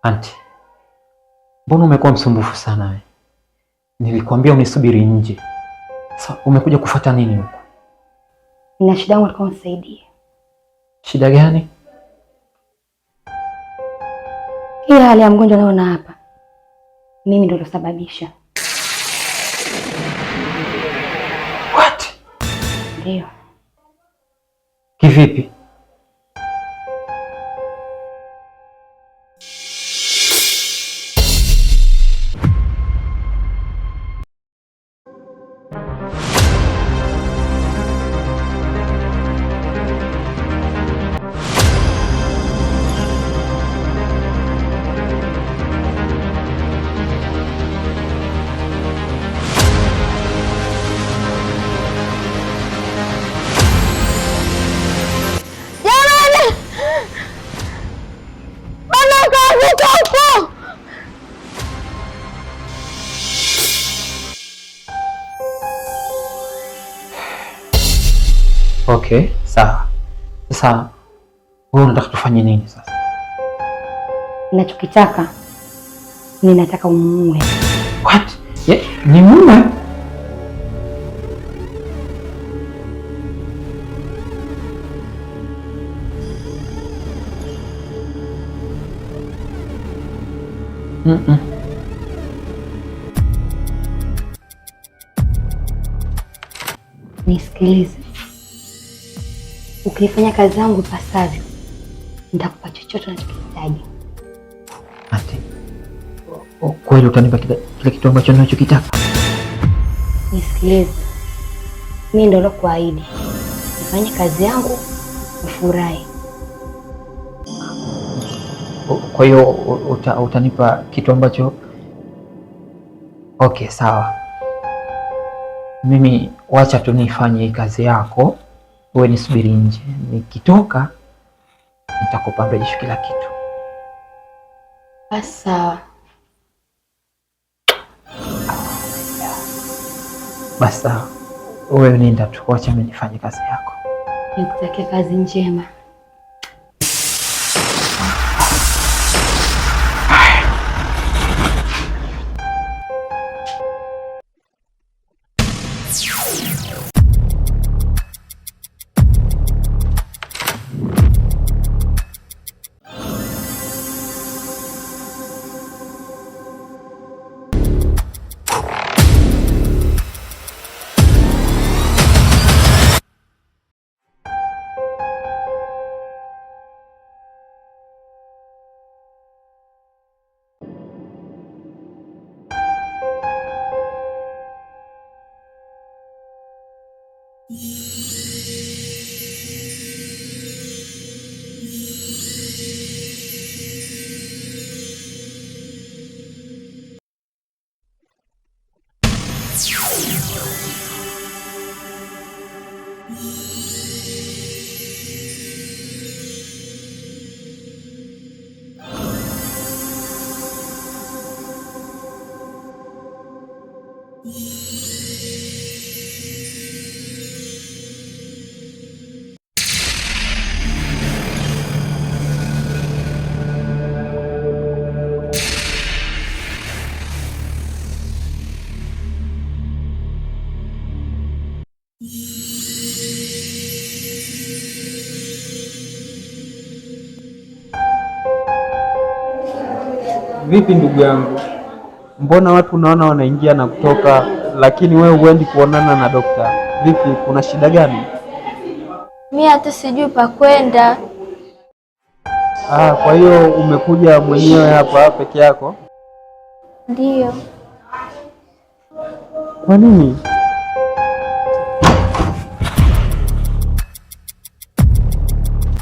Anti, mbona umekuwa msumbufu sana wewe? Nilikwambia unisubiri nje. Sasa umekuja kufuata nini huko? Nina shida yangu, nataka unisaidie. Shida gani? Hii hali ya mgonjwa naona hapa, mimi ndo nilosababisha. What? Ndio. Kivipi? Okay, sawa. Sasa wewe unataka tufanye nini sasa? Ninachokitaka, ninataka umuue. What? Ni mume? Nisikilize. Ukifanya kazi yangu ipasavyo, nitakupa chochote unachokihitaji. Ati kweli utanipa kile kitu ambacho ninachokitaka? Nisikilize. Mimi ndio nakuahidi. Nifanye kazi yangu ufurahi. Kwa hiyo utanipa kitu ambacho... Okay, sawa. Mimi wacha tu nifanye hii kazi yako, wewe nisubiri nje. Nikitoka nitakupa mrejesho kila kitu. Sawa. Basi sawa. Wewe nenda tu, wacha mimi nifanye kazi yako. Nikutakia kazi njema. Vipi ndugu yangu, mbona watu unaona wanaingia na kutoka, lakini wewe huendi kuonana na dokta? Vipi, kuna shida gani? Mimi hata sijui pa kwenda. Kwa hiyo umekuja mwenyewe hapa peke yako? Ndiyo. Kwa nini?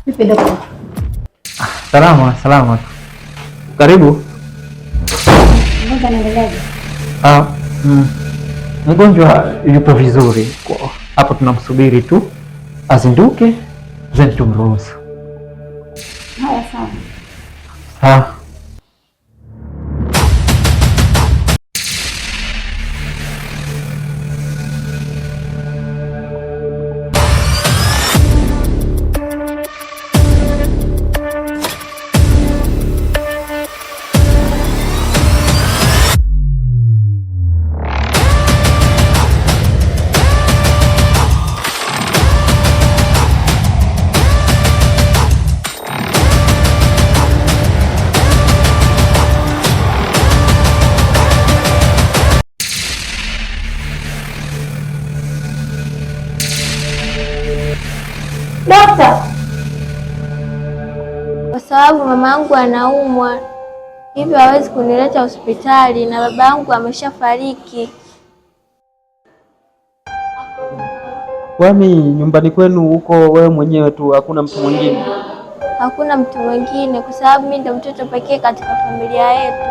Vipi dokta? Salama. Karibu. Mgonjwa anaendeleaje? Mgonjwa yupo vizuri. Hapo tunamsubiri tu azinduke, then tumruhusu. Haya, sawa. Sawa. sababu mama yangu anaumwa, hivyo hawezi kunileta hospitali na baba yangu ameshafariki. Kwani nyumbani kwenu huko wewe mwenyewe tu, hakuna mtu mwingine? Hakuna mtu mwingine kwa sababu mimi ndo mtoto pekee katika familia yetu.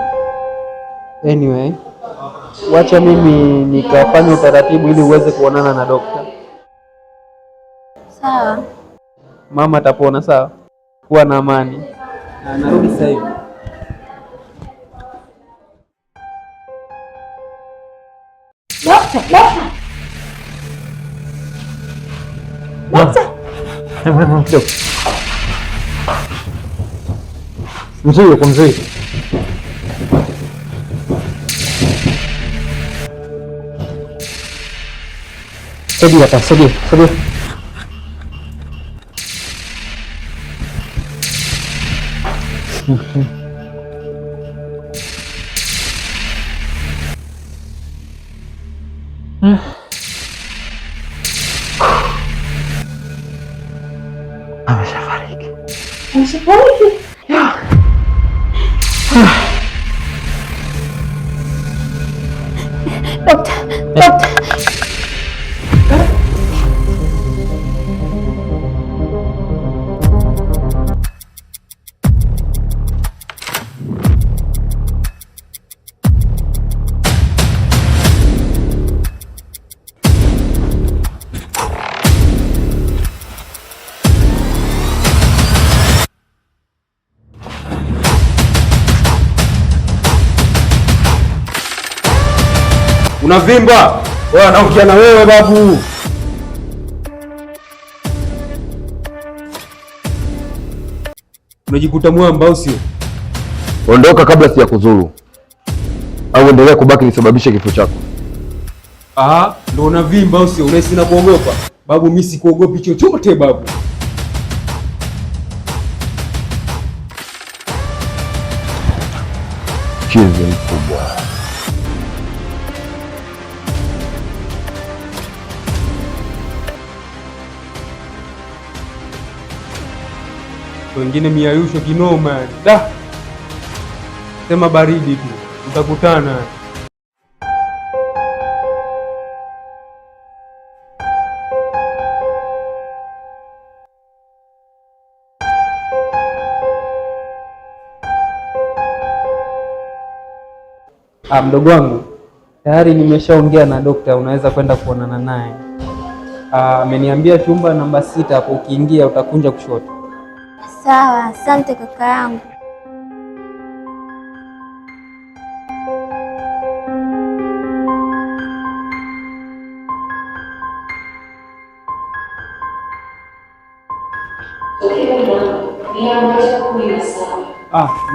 Anyway, wacha mimi nikafanya utaratibu ili uweze kuonana na dokta. Sawa. Mama atapona, sawa? Kuwa na amani. Narudi sasa hivi. Mzuri kwa mzuri. Sogea. Ameshafariki. Dokta. Unavimba? Wewe anaongea na wewe babu. Unajikuta mwamba au sio? Ondoka kabla sijakuzuru, au endelea kubaki nisababishe kifo chako. Ndio unavimba au sio? Unahisi na kuogopa? Babu, mimi sikuogopi chochote babu. Chizi mkubwa. Wengine miayusho kinoma. Da. Sema baridi tu. Utakutana. Mdogo wangu, tayari nimeshaongea na dokta, unaweza kwenda kuonana naye. Ameniambia chumba namba 6 hapo, ukiingia utakunja kushoto. Sawa, asante kaka yangu.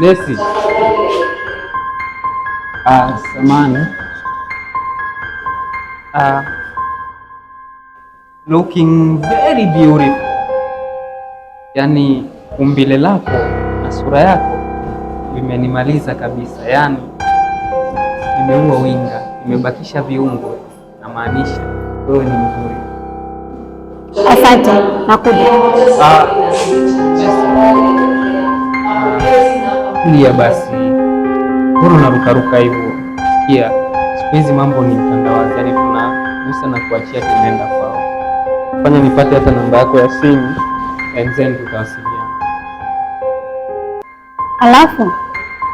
Nesi. Samani. Looking very beautiful. Yaani umbile lako na sura yako vimenimaliza kabisa. Yaani nimeua winga, nimebakisha viungo, na maanisha wewe ni mzuri. Asante, nakuja. Tulia basi. Mbona unarukaruka hivyo? Sikia, siku hizi mambo ni mtandawazi, yaani tunagusa na kuachia tunaenda kwao. Fanya nipate hata namba yako ya simu, and then tutawasiliana. Alafu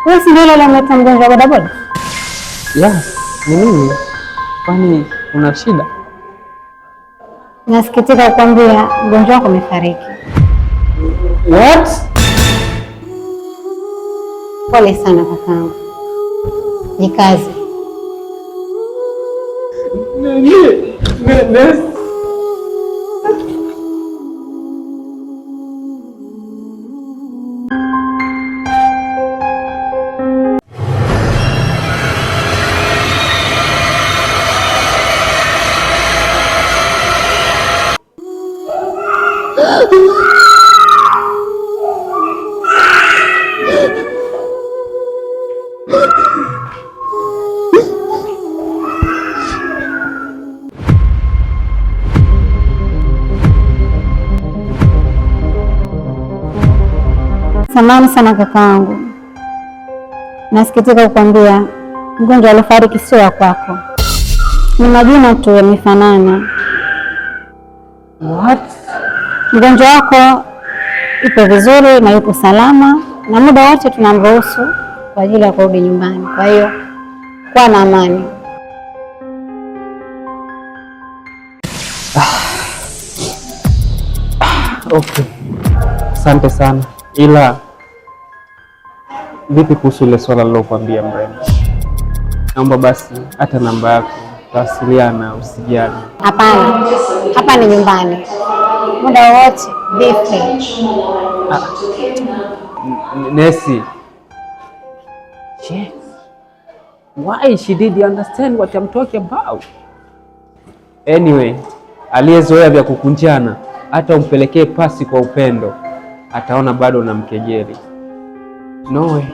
wewe si ndio yule mleta mgonjwa bodaboda? Yes, ni mimi. Kwani una shida? Nasikitika kukwambia mgonjwa wako amefariki. What? Pole sana kakangu. Jikaze. Samahani sana kakaangu, nasikitika kukwambia mgonjwa aliofariki sio wa kwako, ni majina tu yamefanana. What? Mgonjwa wako yupo vizuri na yupo salama, na muda wote tunamruhusu kwa ajili ya kurudi nyumbani. Kwa hiyo kuwa na amani. Okay, asante sana. Ila vipi kuhusu ile swala nilokuambia mrembo? Naomba basi hata namba yako tawasiliana, usijali. Hapana, hapa ni nyumbani, muda wote be free. Nesi, yes. Why she did understand what I'm talking about? Anyway, aliyezoea vya kukunjana hata umpelekee pasi kwa upendo ataona bado unamkejeli. No way.